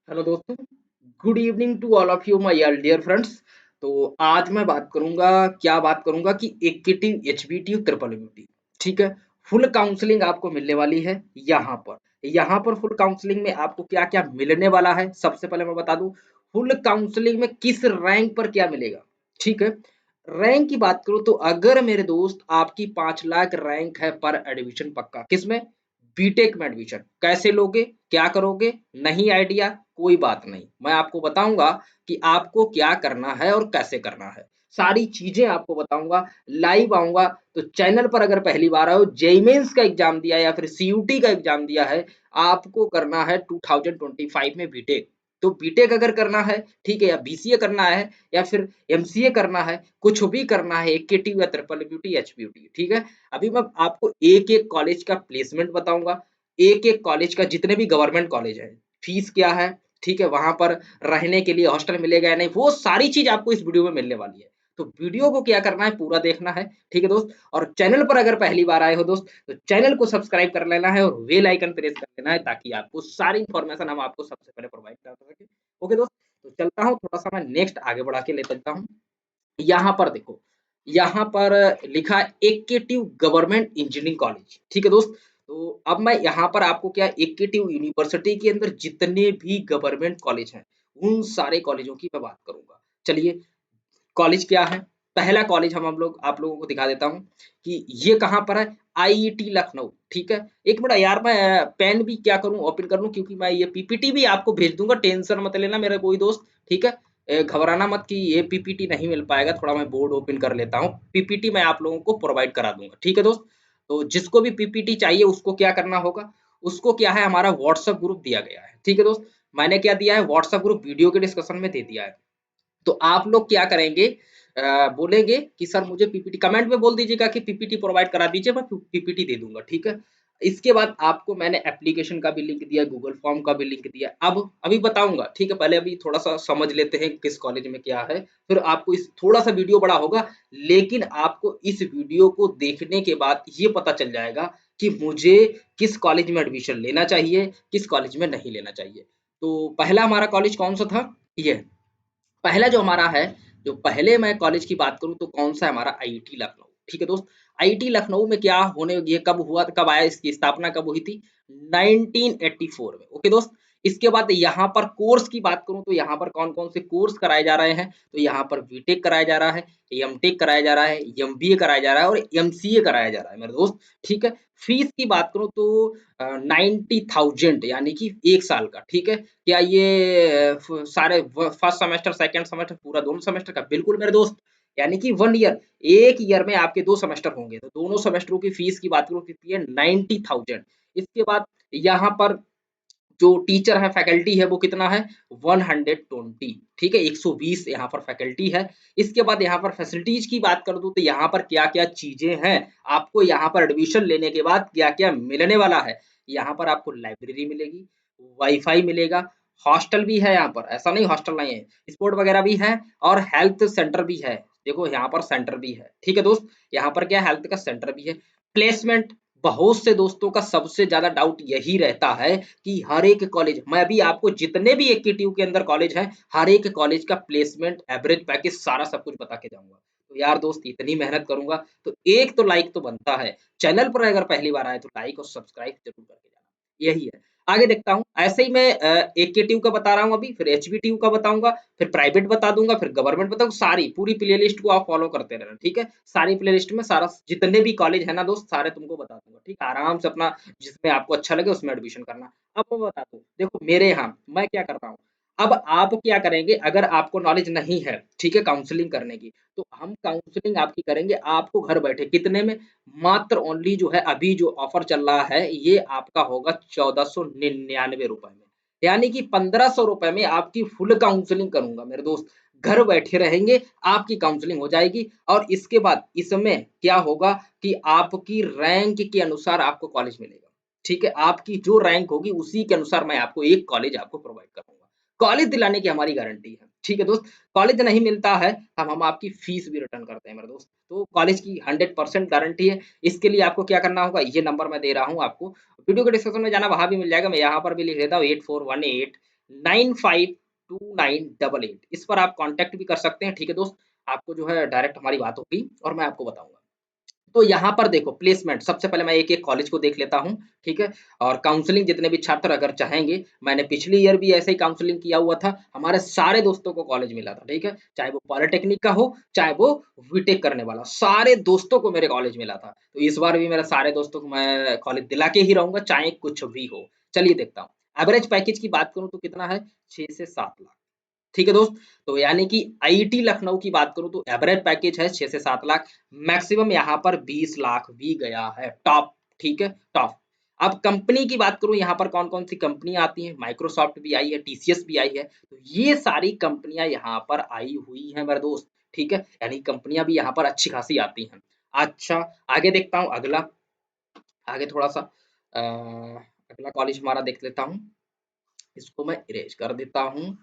Hello दोस्तों, good evening to all of you my dear friends. तो आज मैं बात करूंगा कि एकेटिव एचबीटी ट्रिपल एमयूटी। ठीक है, फुल काउंसलिंग आपको मिलने वाली है यहाँ पर फुल काउंसलिंग में आपको क्या क्या मिलने वाला है। सबसे पहले मैं बता दूं फुल काउंसलिंग में किस रैंक पर क्या मिलेगा। ठीक है, रैंक की बात करूं तो अगर मेरे दोस्त आपकी 5 लाख रैंक है पर एडमिशन पक्का किसमें, बीटेक में एडमिशन कैसे लोगे, क्या करोगे, नहीं आइडिया, कोई बात नहीं, मैं आपको बताऊंगा कि आपको क्या करना है और कैसे करना है। सारी चीजें आपको बताऊंगा, लाइव आऊंगा। तो चैनल पर अगर पहली बार आओ, जेई मेंस का एग्जाम दिया या फिर सीयूटी का एग्जाम दिया है, आपको करना है 2025 में बीटेक। तो बीटेक अगर करना है, ठीक है, या बीसीए करना है या फिर एमसीए करना है, कुछ भी करना है, एकेटी या ट्रिपल एमयूटी एचपीयूटी, ठीक है। अभी मैं आपको एक एक कॉलेज का प्लेसमेंट बताऊंगा, एक एक कॉलेज का, जितने भी गवर्नमेंट कॉलेज है, फीस क्या है, ठीक है, वहां पर रहने के लिए हॉस्टल मिलेगा या नहीं, वो सारी चीज आपको इस वीडियो में मिलने वाली है। तो वीडियो को क्या करना है, पूरा देखना है, ठीक है दोस्त। और चैनल पर अगर पहली बार आए हो दोस्त, तो चैनल को सब्सक्राइब कर लेना है और बेल आइकन प्रेस कर लेना है, ताकि आपको सारी इंफॉर्मेशन हम आपको सबसे पहले प्रोवाइड कर सके। ओके दोस्त, तो चलता हूँ, थोड़ा सा मैं नेक्स्ट आगे बढ़ा के ले चलता हूँ। यहाँ पर देखो, यहाँ पर लिखा है एकेटिव गवर्नमेंट इंजीनियरिंग कॉलेज, ठीक है दोस्त। तो अब मैं यहाँ पर आपको क्या, एकेटिव यूनिवर्सिटी के अंदर जितने भी गवर्नमेंट कॉलेज हैं, उन सारे कॉलेजों की मैं बात करूंगा। चलिए, कॉलेज क्या है, पहला कॉलेज हम लोग आप लोगों को दिखा देता हूँ कि ये कहाँ पर है, आईईटी लखनऊ। ठीक है, एक मिनट यार, मैं पेन भी क्या करूँ, ओपन कर लूँ, क्योंकि मैं ये पीपीटी भी आपको भेज दूंगा, टेंशन मत लेना मेरा कोई दोस्त। ठीक है, घबराना मत कि ये पीपीटी नहीं मिल पाएगा, थोड़ा मैं बोर्ड ओपन कर लेता हूँ, पीपीटी मैं आप लोगों को प्रोवाइड करा दूंगा। ठीक है दोस्त, तो जिसको भी पीपीटी चाहिए उसको क्या करना होगा, उसको क्या है, हमारा व्हाट्सएप ग्रुप दिया गया है। ठीक है दोस्त, मैंने क्या दिया है, व्हाट्सएप ग्रुप वीडियो के डिस्कशन में दे दिया है। तो आप लोग क्या करेंगे, बोलेंगे कि सर मुझे पीपीटी, कमेंट में बोल दीजिएगा कि पीपीटी प्रोवाइड करा दीजिए, मैं पीपीटी दे दूंगा। ठीक है, इसके बाद आपको मैंने एप्लीकेशन का भी लिंक दिया, गूगल फॉर्म का भी लिंक दिया। अब अभी बताऊंगा, ठीक है, पहले अभी थोड़ा सा समझ लेते हैं किस कॉलेज में क्या है, फिर आपको इस थोड़ा सा वीडियो बड़ा होगा, लेकिन आपको इस वीडियो को देखने के बाद ये पता चल जाएगा कि मुझे किस कॉलेज में एडमिशन लेना चाहिए, किस कॉलेज में नहीं लेना चाहिए। तो पहला हमारा कॉलेज कौन सा था, ये पहला जो हमारा है, जो पहले मैं कॉलेज की बात करूं तो कौन सा है हमारा, आईआईटी लखनऊ। ठीक है दोस्त, आईआईटी लखनऊ में क्या होने, ये कब हुआ, कब आया, इसकी स्थापना कब हुई थी, 1984 में। ओके दोस्त, इसके बाद यहाँ पर कोर्स की बात करूं तो यहाँ पर कौन कौन से कोर्स कराए जा रहे हैं, तो यहाँ पर बीटेक कराया जा रहा है, एमटेक कराया जा रहा है, एमबीए कराया जा रहा है और एमसीए कराया जा रहा है मेरे दोस्त। ठीक है, फीस की बात करूं तो 90,000 यानी कि 1 साल का। ठीक है, क्या ये सारे फर्स्ट सेमेस्टर, सेकंड सेमेस्टर, पूरा दोनों सेमेस्टर का, बिल्कुल मेरे दोस्त, यानी कि 1 ईयर, एक ईयर में आपके 2 सेमेस्टर होंगे, तो दोनों सेमेस्टरों की फीस की बात करूं कितनी है, 90,000। इसके बाद यहाँ पर जो टीचर है, फैकल्टी है, वो कितना है, 120। ठीक है, 120 यहाँ पर फैकल्टी है। इसके बाद यहाँ पर फैसिलिटीज की बात कर दूं तो यहाँ पर क्या क्या चीजें हैं, आपको यहाँ पर एडमिशन लेने के बाद क्या क्या मिलने वाला है। यहाँ पर आपको लाइब्रेरी मिलेगी, वाईफाई मिलेगा, हॉस्टल भी है, यहाँ पर ऐसा नहीं हॉस्टल नहीं है, स्पोर्ट वगैरह भी है, और हेल्थ सेंटर भी है। देखो यहाँ पर सेंटर भी है। ठीक है दोस्त, यहाँ पर क्या, हेल्थ का सेंटर भी है। प्लेसमेंट, बहुत से दोस्तों का सबसे ज्यादा डाउट यही रहता है कि हर एक कॉलेज, मैं अभी आपको जितने भी एकेटीयू के अंदर कॉलेज हैं, हर एक कॉलेज का प्लेसमेंट, एवरेज पैकेज, सारा सब कुछ बता के जाऊंगा। तो यार दोस्त, इतनी मेहनत करूंगा तो एक तो लाइक तो बनता है, चैनल पर अगर पहली बार आए तो लाइक और सब्सक्राइब जरूर करके जाना, यही है। आगे देखता हूँ, ऐसे ही मैं एकेटीयू का बता रहा हूँ अभी, फिर एचबीटीयू का बताऊंगा, फिर प्राइवेट बता दूंगा, फिर गवर्नमेंट बताऊंगा, सारी पूरी प्ले लिस्ट को आप फॉलो करते रहना। ठीक है, सारी प्ले लिस्ट में सारा जितने भी कॉलेज है ना दोस्त, सारे तुमको बता दूंगा। ठीक है, आराम से अपना जिसमें आपको अच्छा लगे उसमें एडमिशन करना। अब मैं बता दूं, देखो मेरे यहाँ मैं क्या करता हूँ, अब आप क्या करेंगे, अगर आपको नॉलेज नहीं है, ठीक है, काउंसलिंग करने की, तो हम काउंसलिंग आपकी करेंगे आपको घर बैठे, कितने में, मात्र ओनली जो है, अभी जो ऑफर चल रहा है, ये आपका होगा 1499 रुपए में, यानी कि 1500 रुपए में आपकी फुल काउंसलिंग करूंगा मेरे दोस्त। घर बैठे रहेंगे, आपकी काउंसलिंग हो जाएगी, और इसके बाद इसमें क्या होगा कि आपकी रैंक के अनुसार आपको कॉलेज मिलेगा। ठीक है, आपकी जो रैंक होगी उसी के अनुसार मैं आपको एक कॉलेज आपको प्रोवाइड करूंगा। कॉलेज दिलाने की हमारी गारंटी है। ठीक है दोस्त, कॉलेज नहीं मिलता है, हम आपकी फीस भी रिटर्न करते हैं मेरे दोस्त। तो कॉलेज की 100% गारंटी है। इसके लिए आपको क्या करना होगा, ये नंबर मैं दे रहा हूँ आपको, वीडियो के डिस्क्रिप्शन में जाना, वहां भी मिल जाएगा, मैं यहाँ पर भी लिख देता हूँ 8418 952988। इस पर आप कांटेक्ट भी कर सकते हैं, ठीक है दोस्त। आपको जो है डायरेक्ट हमारी बात होगी और मैं आपको बताऊँगा। तो यहाँ पर देखो प्लेसमेंट, सबसे पहले मैं एक-एक कॉलेज को देख लेता हूँ, ठीक है? और काउंसलिंग जितने भी छात्र अगर चाहेंगे, मैंने पिछली ईयर भी ऐसे ही काउंसलिंग किया हुआ था, हमारे सारे दोस्तों को कॉलेज मिला था, ठीक है? चाहे वो पॉलिटेक्निक का हो, चाहे वो बीटेक करने वाला, सारे दोस्तों को मेरे कॉलेज मिला था। तो इस बार भी मेरे सारे दोस्तों को मैं कॉलेज दिला के ही रहूँगा, चाहे कुछ भी हो। चलिए देखता हूँ। एवरेज पैकेज की बात करूँ तो कितना है? 6 से 7 लाख। ठीक है दोस्त, तो यानी कि आईआईटी लखनऊ की बात करूँ तो एवरेज पैकेज है 6 से 7 लाख, मैक्सिमम यहाँ पर 20 लाख भी गया है, टॉप, ठीक है, टॉप। अब कंपनी की बात करूँ यहाँ पर कौन-कौन सी कंपनी आती हैं, माइक्रोसॉफ्ट भी आई है, टीसीएस भी आई है, तो ये सारी कंपनियाँ यहाँ पर आई हुई हैं मेरे दोस्त, ठीक है, यानी कंपनियाँ भी यहाँ पर अच्छी खासी आती हैं। अच्छा, आगे देखता हूँ अगला, आगे थोड़ा-सा अगला कॉलेज हमारा देख लेता हूँ, इसको मैं इरेज़ कर देता हूँ।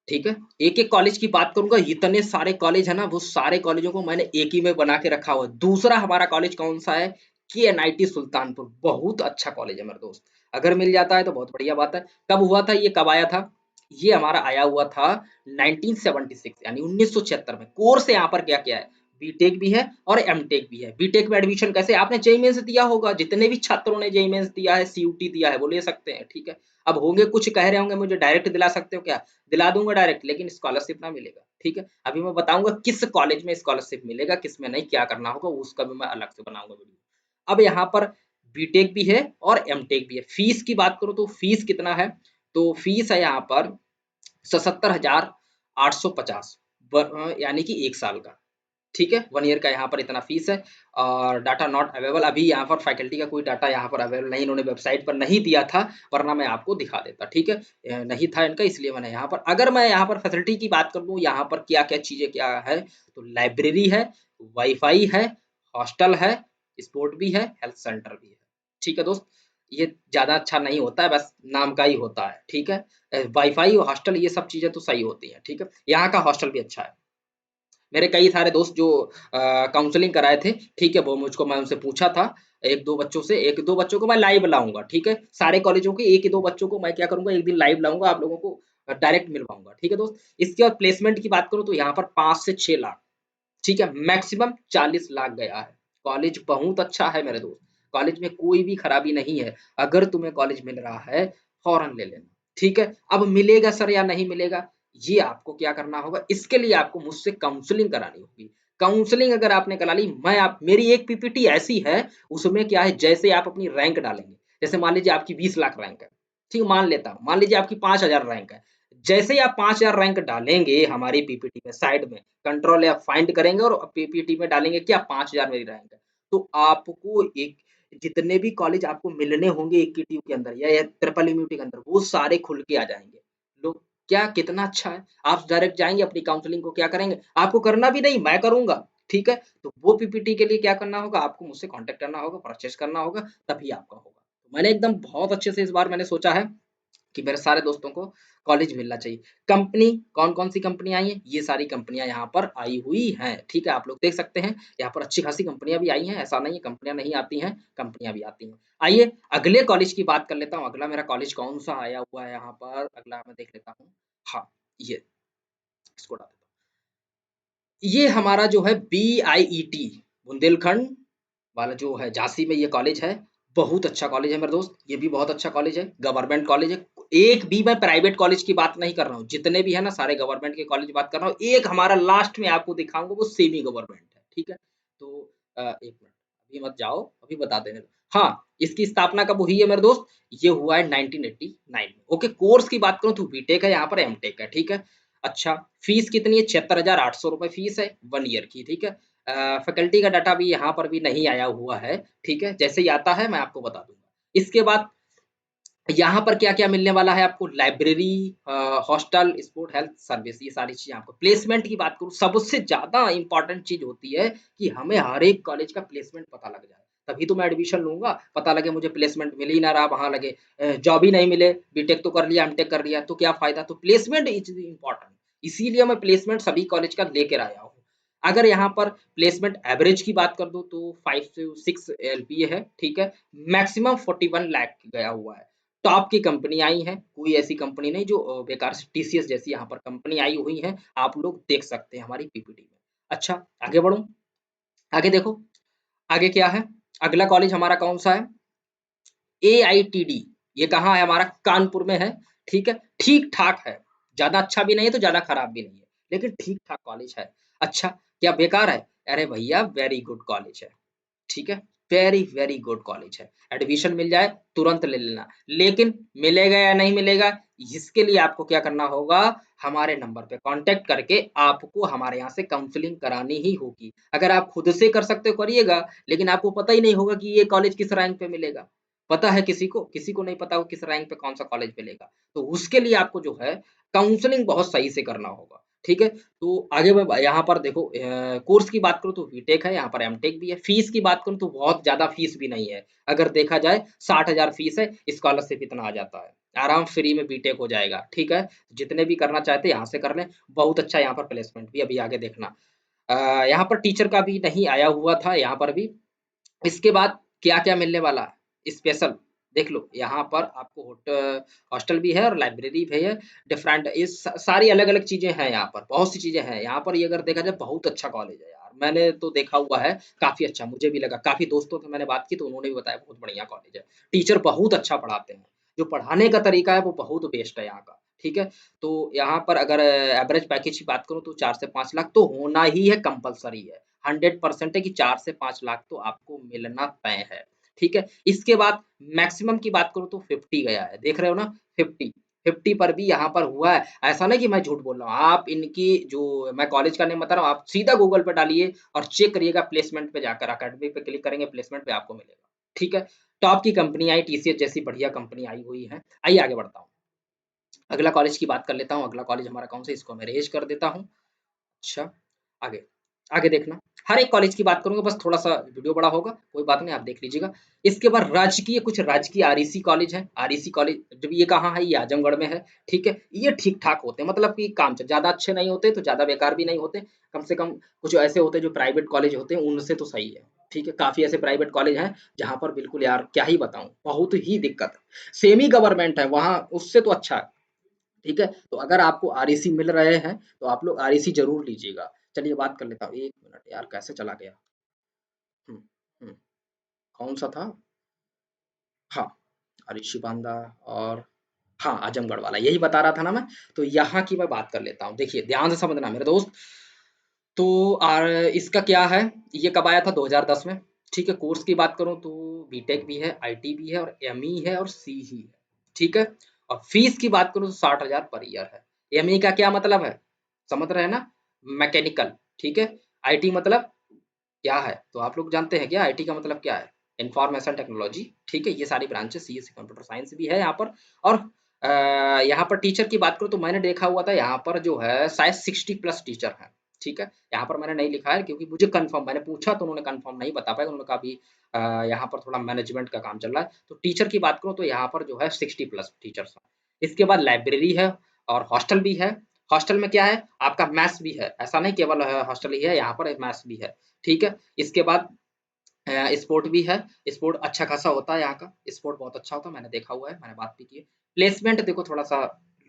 ठीक है? एक-एक कॉलेज की बात करूँगा, इतने सारे कॉलेज हैं ना, वो सारे कॉलेजों को मैंने एक ही में बना के रखा हुआ है। दूसरा हमारा कॉलेज कौन-सा है? केएनआईटी सुल्तानपुर, बहुत अच्छा कॉलेज है मेरे दोस्त। अगर मिल जाता है तो बहुत बढ़िया बात है। कब हुआ था ये, कब आया था? ये हमारा आया हुआ था 1976 यानी 1976 में। कोर्स यहाँ पर क्या-क्या है? बीटेक भी है और एमटेक भी है। बीटेक में एडमिशन कैसे? आपने जेईई मेन्स दिया होगा, जितने भी छात्रों ने जेईई मेन्स दिया है, सीयूटी दिया है, वो ले सकते हैं, ठीक है? अब होंगे कुछ कह रहे होंगे मुझे डायरेक्ट दिला सकते हो क्या? दिला दूँगा डायरेक्ट, लेकिन स्कॉलरशिप ना मिलेगा, ठीक है? अभी मैं बताऊँगा किस कॉलेज में स्कॉलरशिप मिलेगा, किस में नहीं, क्या करना होगा, उसका भी मैं अलग से बनाऊँगा वीडियो। अब यहाँ पर बीटेक भी है और एमटेक भी है। फीस की बात करूँ तो फीस कितना है? तो फीस है यहाँ पर 77,850 यानी कि 1 साल का। ठीक है, 1 ईयर का यहाँ पर इतना फ़ीस है और डाटा नॉट अवेलेबल, अभी यहाँ पर फैकल्टी का कोई डाटा यहाँ पर अवेलेबल नहीं, इन्होंने वेबसाइट पर नहीं दिया था, वरना मैं आपको दिखा देता, ठीक है? नहीं था इनका, इसलिए मैंने यहाँ पर, अगर मैं यहाँ पर फैसिलिटी की बात कर दूँ, यहाँ पर क्या-क्या चीज़ें क्या है, तो लाइब्रेरी है, वाई-फाई है, हॉस्टल है, स्पोर्ट भी है, हेल्थ सेंटर भी है। ठीक है दोस्त? ये ज़्यादा अच्छा नहीं होता है, बस नाम का ही होता है, ठीक है? वाई-फाई, हॉस्टल ये सब चीज़ें तो सही होती हैं, ठीक है? यहाँ का हॉस्टल भी अच्छा है। मेरे कई सारे दोस्त जो काउंसलिंग कराए थे, ठीक है, वो मुझको, मैं उनसे पूछा था 1-2 बच्चों से, 1-2 बच्चों को मैं लाइव लाऊँगा, ठीक है? सारे कॉलेजों के 1 ही 2 बच्चों को मैं क्या करूँगा, एक दिन लाइव लाऊँगा, आप लोगों को डायरेक्ट मिलवाऊँगा, ठीक है दोस्त? इसके बाद प्लेसमेंट की बात करूँ तो यहाँ पर 5 से 6 लाख, ठीक है? मैक्सिमम 40 लाख गया है। कॉलेज बहुत अच्छा है मेरे दोस्त, कॉलेज में कोई भी खराबी नहीं है। अगर तुम्हें कॉलेज मिल रहा है, फ़ौरन ले लेना, ठीक है? अब मिलेगा सर या नहीं मिलेगा, ये आपको क्या करना होगा, इसके लिए आपको मुझसे काउंसलिंग करानी होगी। काउंसलिंग अगर आपने करा ली, मैं आप, मेरी एक पीपीटी ऐसी है, उसमें क्या है, जैसे आप अपनी रैंक डालेंगे, जैसे मान लीजिए आपकी 20 लाख रैंक है, ठीक है? मान लेता हूँ, मान लीजिए आपकी 5,000 रैंक है। जैसे ही आप 5,000 रैंक डालेंगे हमारी पीपीटी में साइड में, कंट्रोल या फाइंड करेंगे और पीपीटी में डालेंगे क्या, 5,000 मेरी रैंक है। तो आपको एक, जितने भी कॉलेज आपको मिलने होंगे एकेटीयू के अंदर या ट्रिपल यूनिटी के अंदर, वो सारे खुल के आ जाएँगे। लो, क्या कितना अच्छा है। आप डायरेक्ट जाएँगे अपनी काउंसलिंग को क्या करेंगे, आपको करना भी नहीं, मैं करूँगा, ठीक है? तो वो पीपीटी के लिए क्या करना होगा, आपको मुझसे कॉन्टैक्ट करना होगा, परचेज़ करना होगा, तभी आपका होगा। तो मैंने एकदम बहुत अच्छे से इस बार मैंने सोचा है कि मेरे सारे दोस्तों को कॉलेज मिलना चाहिए। कंपनी, कौन-कौन सी कंपनी आई हैं? ये सारी कंपनियाँ यहाँ पर आई हुई हैं, ठीक है? आप लोग देख सकते हैं, यहाँ पर अच्छी खासी कंपनियाँ भी आई हैं, ऐसा नहीं है कंपनियाँ नहीं आती हैं, कंपनियाँ भी आती हैं। आइए अगले कॉलेज की बात कर लेता हूँ, अगला मेरा कॉलेज कौन-सा आया हुआ है यहाँ पर, अगला मैं देख लेता हूँ। हाँ, ये, इसको हटा देता हूँ। ये हमारा जो है बीआईईटी, बुंदेलखंड वाला जो है झांसी में ये कॉलेज है, बहुत अच्छा कॉलेज है मेरे दोस्त, ये भी बहुत अच्छा कॉलेज है, गवर्नमेंट कॉलेज है। एक भी मैं प्राइवेट कॉलेज की बात नहीं कर रहा हूँ, जितने भी हैं ना सारे गवर्नमेंट के कॉलेज की बात कर रहा हूँ। एक हमारा लास्ट में आपको दिखाऊँगा वो सेमी गवर्नमेंट है, ठीक है? तो 1 मिनट, अभी मत जाओ, अभी बता देने दो। हाँ, इसकी स्थापना कब हुई है मेरे दोस्त? ये हुआ है 1989 में। ओके, कोर्स की बात करूँ तो बीटेक है यहाँ पर, एमटेक है, ठीक है? अच्छा, फीस कितनी है? 76,800 रुपए फीस है 1 ईयर की, ठीक है? फैकल्टी का डाटा भी यहाँ पर भी नहीं आया हुआ है, ठीक है? जैसे ही आता है मैं आपको बता दूँगा। इसके बाद यहाँ पर क्या-क्या मिलने वाला है आपको, library, hostel, sport, health service, ये सारी चीज़ें आपको। प्लेसमेंट की बात करूँ, सबसे ज़्यादा इम्पोर्टेंट चीज़ होती है कि हमें हर एक कॉलेज का प्लेसमेंट पता लग जाए, तभी तो मैं एडमिशन लूँगा। पता लगे मुझे प्लेसमेंट मिल ही ना रहा, वहाँ लगे जॉब ही नहीं मिले, बीटेक तो कर लिया, एमटेक कर लिया, तो क्या फ़ायदा? तो प्लेसमेंट इज़ इम्पोर्टेंट, इसीलिए मैं प्लेसमेंट सभी कॉलेज का लेकर आया हूँ। अगर यहाँ पर प्लेसमेंट एवरेज की बात कर दूँ तो 5 से 6 एलपीए है, ठीक है? मैक्सिमम 41 लाख गया हुआ है। टॉप की कंपनी आई है, कोई ऐसी कंपनी नहीं जो बेकार से टीसीएस जैसी यहाँ पर कंपनी आई हुई है, आप लोग देख सकते हैं हमारी पीपीटी में। अच्छा, आगे बढ़ूँ? आगे देखो, आगे क्या है? अगला कॉलेज हमारा कौन-सा है? एआईटीडी, ये कहाँ है हमारा? कानपुर में है, ठीक है? ठीक-ठाक है, ज़्यादा अच्छा भी नहीं है तो ज़्यादा खराब भी नहीं है, लेकिन ठीक-ठाक कॉलेज है। अच्छा, क्या बेकार है? अरे भैया वेरी गुड कॉलेज है। ठीक है? वेरी, वेरी गुड कॉलेज है। एडमिशन मिल जाए तुरंत ले लेना। लेकिन मिलेगा या नहीं मिलेगा, इसके लिए आपको क्या करना होगा, हमारे नंबर पे कॉन्टैक्ट करके आपको हमारे यहाँ से काउंसलिंग करानी ही होगी। अगर आप खुद से कर सकते हो करिएगा, लेकिन आपको पता ही नहीं होगा कि ये कॉलेज किस रैंक पे मिलेगा। पता है किसी को? किसी को नहीं पता हो किस रैंक पे कौन-सा कॉलेज मिलेगा। तो उसके लिए आपको जो है काउंसलिंग बहुत सही से करना होगा। ठीक है? तो आगे मैं यहाँ पर देखो कोर्स की बात करूँ तो बीटेक है, यहाँ पर एमटेक भी है। फीस की बात करूँ तो बहुत ज़्यादा फीस भी नहीं है। अगर देखा जाए 60,000 फीस है, स्कॉलरशिप इतना आ जाता है। आराम फ्री में बीटेक हो जाएगा, ठीक है? जितने भी करना चाहते हैं यहाँ से कर लें। बहुत अच्छा यहाँ पर प्लेसमेंट भी अभी आगे देखना। यहाँ पर टीचर का भी नहीं आया हुआ था यहाँ पर भी। इसके बाद क्या-क्या मिलने वाला है स्पेशल देख लो, यहाँ पर आपको हॉस्टल भी है और लाइब्रेरी भी है, डिफरेंट ये स सारी अलग-अलग चीज़ें हैं यहाँ पर, बहुत सी चीज़ें हैं। यहाँ पर ये अगर देखा जाए बहुत अच्छा कॉलेज है यार, मैंने तो देखा हुआ है, काफ़ी अच्छा मुझे भी लगा। काफ़ी दोस्तों से मैंने बात की तो उन्होंने भी बताया बहुत बढ़िया कॉलेज है। टीचर बहुत अच्छा पढ़ाते हैं, जो पढ़ाने का तरीका है वो बहुत बेस्ट है यहाँ का, ठीक है? तो यहाँ पर अगर एवरेज पैकेज की बात करूँ तो 4 से 5 लाख तो होना ही है, कंपल्सरी है। 100% है कि 4 से 5 लाख तो आपको मिलना तय है, ठीक है? इसके बाद मैक्सिमम की बात करूँ तो 50 गया है, देख रहे हो ना 50, 50 पर भी यहाँ पर हुआ है। ऐसा नहीं कि मैं झूठ बोल रहा हूँ, आप इनकी जो मैं कॉलेज का नेम बता रहा हूँ, आप सीधा गूगल पे डालिए और चेक करिएगा प्लेसमेंट पे जाकर, अकेडमी पे क्लिक करेंगे प्लेसमेंट पे आपको मिलेगा, ठीक है? टॉप की कंपनी आई, टीसीएस जैसी बढ़िया कंपनी आई हुई है। आइए आगे बढ़ता हूँ। अगला कॉलेज की बात कर लेता हूँ, अगला कॉलेज हमारा कौन-सा है इसको मैं अरेंज कर देता हूँ। अच्छा, आगे, आगे देखना, हर एक कॉलेज की बात करूँगा बस थोड़ा-सा वीडियो बड़ा होगा, कोई बात नहीं आप देख लीजिएगा। इसके बाद राजकीय आरईसी कॉलेज है, आरईसी कॉलेज जब ये कहाँ है? ये आजमगढ़ में है, ठीक है? ये ठीक-ठाक होते हैं मतलब कि काम च ज़्यादा अच्छे नहीं होते तो ज़्यादा बेकार भी नहीं होते, कम से कम कुछ ऐसे होते हैं जो प्राइवेट कॉलेज होते हैं उनसे तो सही है, ठीक है? काफ़ी ऐसे प्राइवेट कॉलेज हैं, जहाँ पर बिल्कुल यार क्या ही बताऊँ, बहुत ही दिक्कत है। सेमी गवर्नमेंट है वहाँ उससे तो अच्छा है। ठीक है? तो अगर आपको आरईसी मिल रहे हैं, तो आप लोग आरईसी ज़रूर लीजिएगा। चलिए बात कर लेता हूँ, 1 मिनट यार कैसे चला गया? हुँ, हुँ, कौन-सा था? हाँ, ऋषि बांदा और हाँ, आजमगढ़ वाला यही बता रहा था ना मैं, तो यहाँ की मैं बात कर लेता हूँ। देखिए ध्यान से समझना मेरे दोस्त, तो इसका क्या है, ये कब आया था 2010 में, ठीक है? कोर्स की बात करूँ तो बीटेक भी है, आईटी भी है और एमई है और सीई है, ठीक है? और फीस की बात करूँ तो 60,000 पर ईयर है। एमई का क्या मतलब है? समझ रहे हैं ना? मैकेनिकल, ठीक है? आईटी मतलब क्या है? तो आप लोग जानते हैं क्या आईटी का मतलब क्या है? इन्फॉर्मेशन टेक्नोलॉजी, ठीक है? ये सारी ब्रांचेस सीएसई कंप्यूटर साइंस भी है यहाँ पर और यहाँ पर टीचर की बात करूँ तो मैंने देखा हुआ था यहाँ पर जो है शायद 60 प्लस टीचर हैं, ठीक है? यहाँ पर मैंने नहीं लिखा है क्योंकि मुझे कन्फर्म मैंने पूछा तो उन्होंने कन्फर्म नहीं बता पाए, उन्होंने कहा अभी यहाँ पर थोड़ा मैनेजमेंट का काम चल रहा है। तो टीचर की बात करूँ तो यहाँ पर जो है 60 प्लस टीचर्स हैं। इसके बाद लाइब्रेरी है और हॉस्टल भी है। हॉस्टल में क्या है? आपका मेस भी है, ऐसा नहीं केवल हॉस्टल ही है, यहाँ पर मेस भी है, ठीक है? इसके बाद स्पोर्ट भी है, स्पोर्ट अच्छा खासा होता है यहाँ का, स्पोर्ट बहुत अच्छा होता है, मैंने देखा हुआ है, मैंने बात भी की है। प्लेसमेंट देखो थोड़ा-सा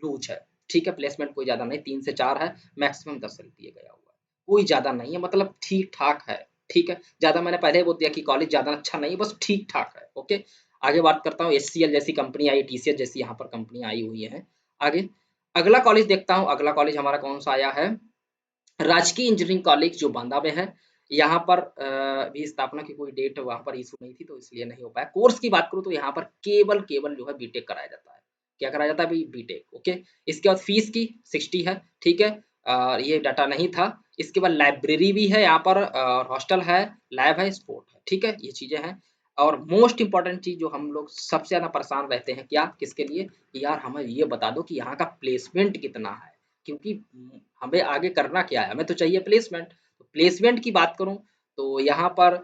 लूज़ है, ठीक है? प्लेसमेंट कोई ज़्यादा नहीं 3 से 4 है, मैक्सिमम 10 दिया गया हुआ है। कोई ज़्यादा नहीं है मतलब ठीक-ठाक है, ठीक है? ज़्यादा मैंने पहले ही बोल दिया कि कॉलेज ज़्यादा अच्छा नहीं है, बस ठीक-ठाक है, ओके? आगे बात करता हूँ एचसीएल जैसी कंपनी आई, टीसीएस जैसी यहाँ पर कंपनियाँ आई हुई हैं। आगे, अगला कॉलेज देखता हूँ, अगला कॉलेज हमारा कौन-सा आया है? राजकीय इंजीनियरिंग कॉलेज जो बांदा में है, यहाँ पर भी स्थापना की कोई डेट वहाँ पर इश्यू नहीं थी तो इसलिए नहीं हो पाया। कोर्स की बात करूँ तो यहाँ पर केवल जो है बीटेक कराया जाता है। क्या कराया जाता है अभी? BTech, okay. इसके बाद फीस की 60 है, ठीक है? ये डाटा नहीं था। इसके बाद लाइब्रेरी भी है यहाँ पर हॉस्टल है, लैब है, स्पोर्ट है, ठीक है? ये चीज़ें हैं और मोस्ट इम्पोर्टेंट चीज़ जो हम लोग सबसे ज़्यादा परेशान रहते हैं क्या? किसके लिए? कि यार हमें ये बता दो कि यहाँ का प्लेसमेंट कितना है? क्योंकि हमें आगे करना क्या है? हमें तो चाहिए प्लेसमेंट। तो प्लेसमेंट की बात करूँ तो यहाँ पर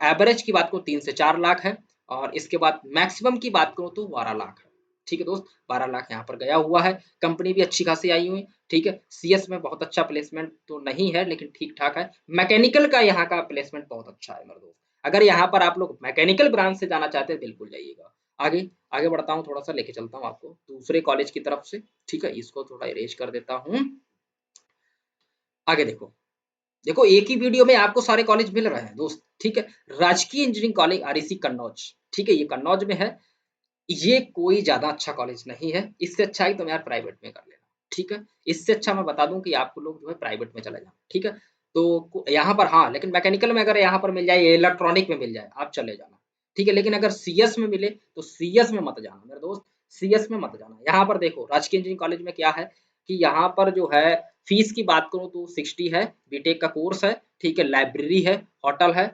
एवरेज की बात करूँ 3 से 4 लाख है और इसके बाद मैक्सिमम की बात करूँ तो 12 लाख है। ठीक है दोस्त, 12 लाख यहाँ पर गया हुआ है। कंपनी भी अच्छी खासी आई हुई है, ठीक है? सीएस में बहुत अच्छा प्लेसमेंट तो नहीं है लेकिन ठीक-ठाक है। मैकेनिकल का यहाँ का प्लेसमेंट बहुत अच्छा है मेरे दोस्त। अगर यहाँ पर आप लोग मैकेनिकल ब्रांच से जाना चाहते हैं बिल्कुल जाइएगा। आगे आगे बढ़ता हूँ, थोड़ा सा लेके चलता हूँ आपको दूसरे कॉलेज की तरफ से। ठीक है, इसको थोड़ा इरेज कर देता हूँ। आगे देखो, देखो एक ही वीडियो में आपको सारे कॉलेज मिल रहे हैं दोस्त। ठीक है, राजकीय इंजीनियरिंग कॉलेज आरईसी कन्नौज, ठीक है, ये कन्नौज में है। ये कोई ज़्यादा अच्छा कॉलेज नहीं है, इससे अच्छा है तुम यार प्राइवेट में कर लेना। ठीक है, इससे अच्छा मैं बता दूं कि आपको लोग जो है प्राइवेट में चले जाओ। ठीक है, तो यहाँ पर हाँ, लेकिन मैकेनिकल में अगर यहाँ पर मिल जाए, इलेक्ट्रॉनिक में मिल जाए, आप चले जाना। ठीक है, लेकिन अगर सीएस में मिले तो सीएस में मत जाना मेरे दोस्त, सीएस में मत जाना। यहाँ पर देखो राजकीय इंजीनियरिंग कॉलेज में क्या है कि यहाँ पर जो है फीस की बात करूँ तो 60 है, बीटेक का कोर्स है। ठीक है, लाइब्रेरी है, होटल है,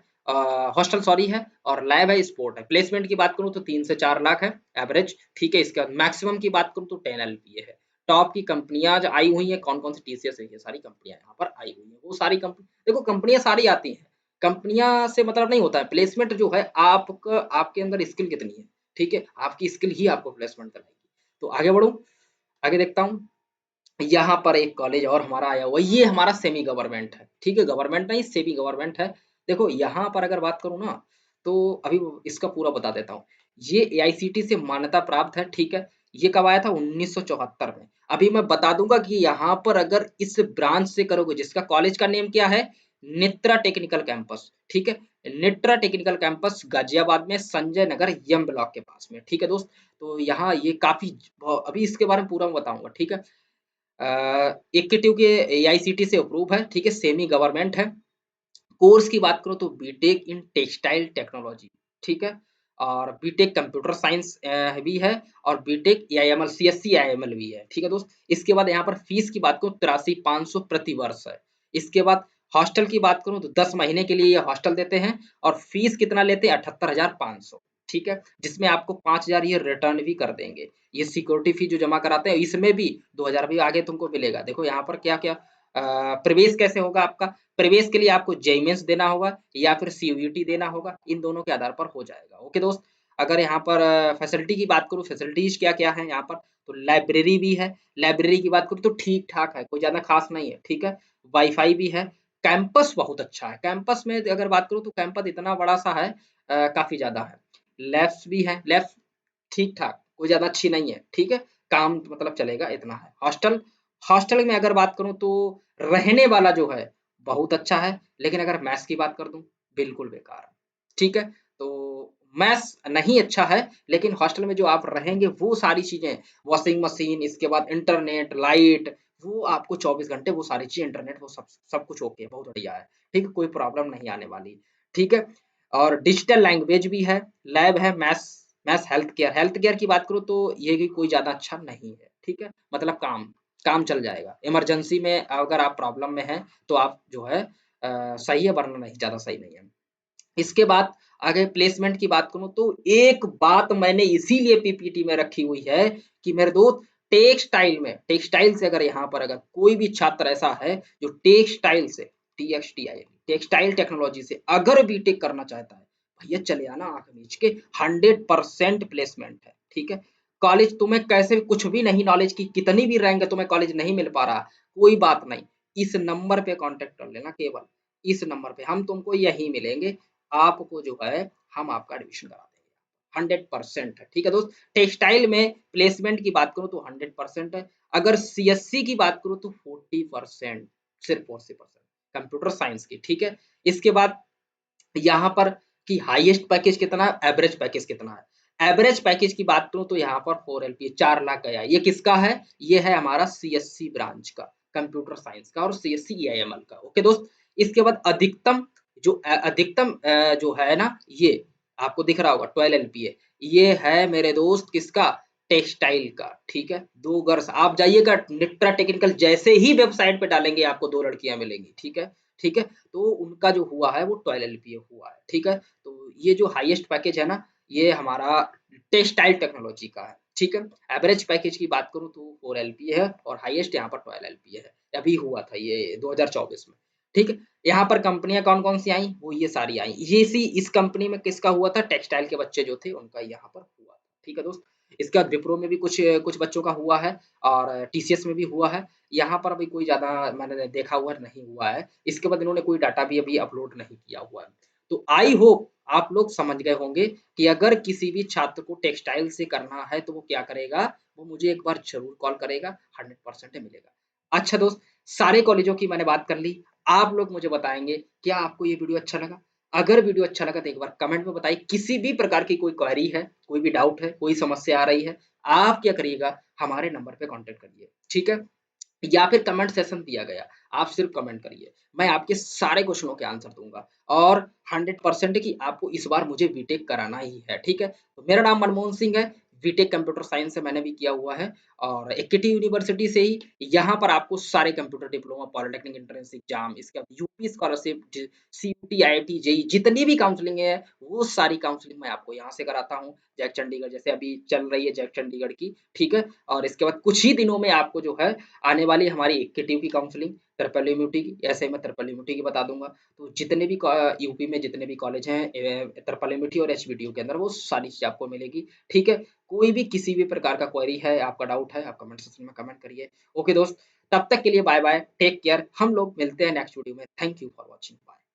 हॉस्टल सॉरी है, और लैब है, स्पोर्ट है। प्लेसमेंट की बात करूँ तो 3 से 4 लाख है एवरेज। ठीक है, इसका मैक्सिमम की बात करूँ तो 10 एलपीए है। टॉप की कंपनियां जो आई हुई हैं, कौन कौन सी, टीसीएस है, ये सारी कंपनियां यहाँ पर आई हुई हैं। वो सारी कंपनी, देखो कंपनियां सारी आती हैं, कंपनियां से मतलब नहीं होता है। प्लेसमेंट जो है आपका, आपके अंदर स्किल कितनी है। ठीक है, आपकी स्किल ही आपको प्लेसमेंट कराएगी। तो आगे बढ़ो, आगे देखता हूँ। यहाँ पर एक कॉलेज और हमारा आया हुआ, ये हमारा सेमी गवर्नमेंट है। ठीक है, गवर्नमेंट नहीं, सेमी गवर्नमेंट है। देखो यहाँ पर अगर बात करूँ ना, तो अभी इसका पूरा बता देता हूँ। ये एआईसीटी से मान्यता प्राप्त है। ठीक है, ये कब आया था, 1974 में। अभी मैं बता दूंगा कि यहाँ पर अगर इस ब्रांच से करोगे, जिसका कॉलेज का नेम क्या है, नेत्रा टेक्निकल कैंपस। ठीक है, नेत्रा टेक्निकल कैंपस गाजियाबाद में, संजय नगर यम ब्लॉक के पास में। ठीक है दोस्त, तो यहाँ ये काफी, अभी इसके बारे में पूरा मैं बताऊंगा। ठीक है, इक्कीटिव के एआईसीटी से अप्रूव है। ठीक है, सेमी गवर्नमेंट है। कोर्स की बात करो तो बीटेक इन टेक्सटाइल टेक्नोलॉजी। ठीक है, और बीटेक कंप्यूटर साइंस भी है, और बीटेक एआईएमएल सीएससी एआईएमएल भी है। ठीक है दोस्त, इसके बाद यहाँ पर फीस की बात करूँ 83,500 प्रति वर्ष है। इसके बाद हॉस्टल की बात करूँ तो 10 महीने के लिए ये हॉस्टल देते हैं, और फीस कितना लेते हैं, 78,500। ठीक है, जिसमें आपको 5,000 ये रिटर्न भी कर देंगे। ये सिक्योरिटी फी जो जमा कराते हैं, इसमें भी 2,000 भी आगे तुमको मिलेगा। देखो यहाँ पर क्या क्या प्रवेश कैसे होगा आपका। प्रवेश के लिए आपको जेई मेंस देना होगा या फिर सीयूईटी देना होगा, इन दोनों के आधार पर हो जाएगा। ओके दोस्त, अगर यहाँ पर फैसिलिटी की बात करूँ, फैसिलिटीज क्या क्या है यहाँ पर, तो लाइब्रेरी भी है। लाइब्रेरी की बात करूँ तो ठीक ठाक है, कोई ज्यादा खास नहीं है। ठीक है, वाईफाई भी है। कैंपस बहुत अच्छा है, कैंपस में अगर बात करूँ तो कैंपस इतना बड़ा सा है, काफी ज्यादा है। लैब्स भी है, लैब्स ठीक ठाक, कोई ज्यादा अच्छी नहीं है। ठीक है, काम मतलब चलेगा, इतना है। हॉस्टल, हॉस्टल में अगर बात करूं तो रहने वाला जो है बहुत अच्छा है, लेकिन अगर मैथ्स की बात कर दूं, बिल्कुल बेकार है। ठीक है, तो मैथ्स नहीं अच्छा है, लेकिन हॉस्टल में जो आप रहेंगे वो सारी चीजें, वॉशिंग मशीन, इसके बाद इंटरनेट, लाइट, वो आपको 24 घंटे वो सारी चीज, इंटरनेट, वो सब सब कुछ ओके, बहुत बढ़िया है। ठीक है, कोई प्रॉब्लम नहीं आने वाली। ठीक है, और डिजिटल लैंग्वेज भी है, लैब है, maths, maths health care, health care की बात करूँ तो ये भी कोई ज़्यादा अच्छा नहीं है। ठीक है, मतलब काम काम चल जाएगा, इमरजेंसी में अगर आप प्रॉब्लम में हैं तो आप जो है सही है, वरना नहीं, ज़्यादा सही नहीं है। इसके बाद आगे प्लेसमेंट की बात करूं तो एक बात मैंने इसीलिए पीपीटी में रखी हुई है कि मेरे दोस्त, टेक्सटाइल में, टेक्सटाइल से अगर यहाँ पर अगर कोई भी छात्र ऐसा है जो टेक्सटाइल से, टीएक्सटीआई, टेक्सटाइल टेक्नोलॉजी से अगर बीटेक करना चाहता है, भैया चले आना आंख मीच के, 100% प्लेसमेंट है। ठीक है, कॉलेज तुम्हें कैसे कुछ भी नहीं, नॉलेज की कितनी भी रैंक है, तुम्हें कॉलेज नहीं मिल पा रहा, कोई बात नहीं, इस नंबर पे कांटेक्ट कर लेना, केवल इस नंबर पे हम तुमको यही मिलेंगे। आपको जो है हम आपका एडमिशन करा देंगे, 100% है। ठीक है दोस्त, टेक्सटाइल में प्लेसमेंट की बात करूं तो 100% है। अगर सीएससी की बात करूं तो 40%, सिर्फ 40% कंप्यूटर साइंस की। ठीक है, इसके बाद यहाँ पर कि हाईएस्ट पैकेज कितना है, एवरेज पैकेज कितना है। एवरेज पैकेज की बात करूं तो यहाँ पर 4 LPA 4 लाख गया। ये किसका है, ये है हमारा सीएससी ब्रांच का, कंप्यूटर साइंस का, और सीएससी ईआईएमएल का। ओके दोस्त, इसके बाद अधिकतम जो अधिकतम जो है ना, ये आपको दिख रहा होगा 12 LPA, ये है मेरे दोस्त किसका, टेक्सटाइल का। ठीक है, 2 गर्ल्स, आप जाइएगा निट्रा टेक्निकल, जैसे ही वेबसाइट पे डालेंगे आपको 2 लड़कियां मिलेंगी। ठीक है, ठीक है, तो उनका जो हुआ है वो 12 LPA हुआ है। ठीक है, तो ये जो हाईएस्ट पैकेज है ना, ये हमारा टेक्सटाइल टेक्नोलॉजी का है। ठीक है, एवरेज पैकेज की बात करूं तो 4 LPA है, और हाईएस्ट यहाँ पर 12 LPA है, अभी हुआ था ये 2024 में। ठीक है, यहाँ पर कंपनियां कौन कौन सी आई, वो ये सारी आई, ये सी इस कंपनी में किसका हुआ था, टेक्सटाइल के बच्चे जो थे उनका यहाँ पर हुआ था। ठीक है दोस्त, इसके बाद विप्रो में भी कुछ कुछ बच्चों का हुआ है, और टीसीएस में भी हुआ है। यहाँ पर अभी कोई ज़्यादा मैंने देखा हुआ नहीं हुआ है। इसके बाद इन्होंने कोई डाटा भी अभी अपलोड नहीं किया हुआ है। तो आई होप आप लोग समझ गए होंगे कि अगर किसी भी छात्र को टेक्सटाइल से करना है तो वो क्या करेगा, वो मुझे एक बार ज़रूर कॉल करेगा, 100% मिलेगा। अच्छा दोस्त, सारे कॉलेजों की मैंने बात कर ली, आप लोग मुझे बताएँगे क्या आपको ये वीडियो अच्छा लगा? अगर वीडियो अच्छा लगा तो एक बार कमेंट में बताइए, किसी भी प्रकार की कोई क्वेरी है, कोई भी डाउट है, कोई समस्या आ रही है, आप क्या करिएगा, हमारे नंबर पे कॉन्टैक्ट करिए, ठीक है? या फिर कमेंट सेशन दिया गया, आप सिर्फ कमेंट करिए, मैं आपके सारे क्वेश्चनों के आंसर दूँगा और 100% कि आपको इस बार मुझे बीटेक कराना ही है, ठीक है? तो मेरा नाम मनमोहन सिंह है, बीटेक कंप्यूटर साइंस से मैंने भी किया हुआ है और एकेटी यूनिवर्सिटी से ही यहाँ पर आपको सारे computer diploma, polytechnic entrance exam, इसके बाद UP scholarship, CUT, IIT, JEE जितनी भी काउंसलिंग है, वो सारी काउंसलिंग मैं आपको यहाँ से कराता हूँ। जैक चंडीगढ़ जैसे अभी चल रही है जैक चंडीगढ़ की, ठीक है? और इसके बाद कुछ ही दिनों में आपको जो है आने वाली हमारी एकेटीयू की काउंसलिंग, ट्रिपल यूनिटी की, ऐसे ही मैं ट्रिपल यूनिटी की बता दूँगा। तो जितने भी यूपी में जितने भी कॉलेज हैं ट्रिपल यूनिटी और एचबीटीयू के अंदर वो सारी चीज़ें आपको मिलेगी, ठीक है? कोई भी किसी भी प्रकार का क्वेरी है, आपका डाउट है, आप कमेंट सेक्शन में कमेंट करिए। ओके दोस्त, तब तक के लिए बाय-बाय, टेक केयर, हम लोग मिलते हैं नेक्स्ट वीडियो में। Thank you for watching, bye.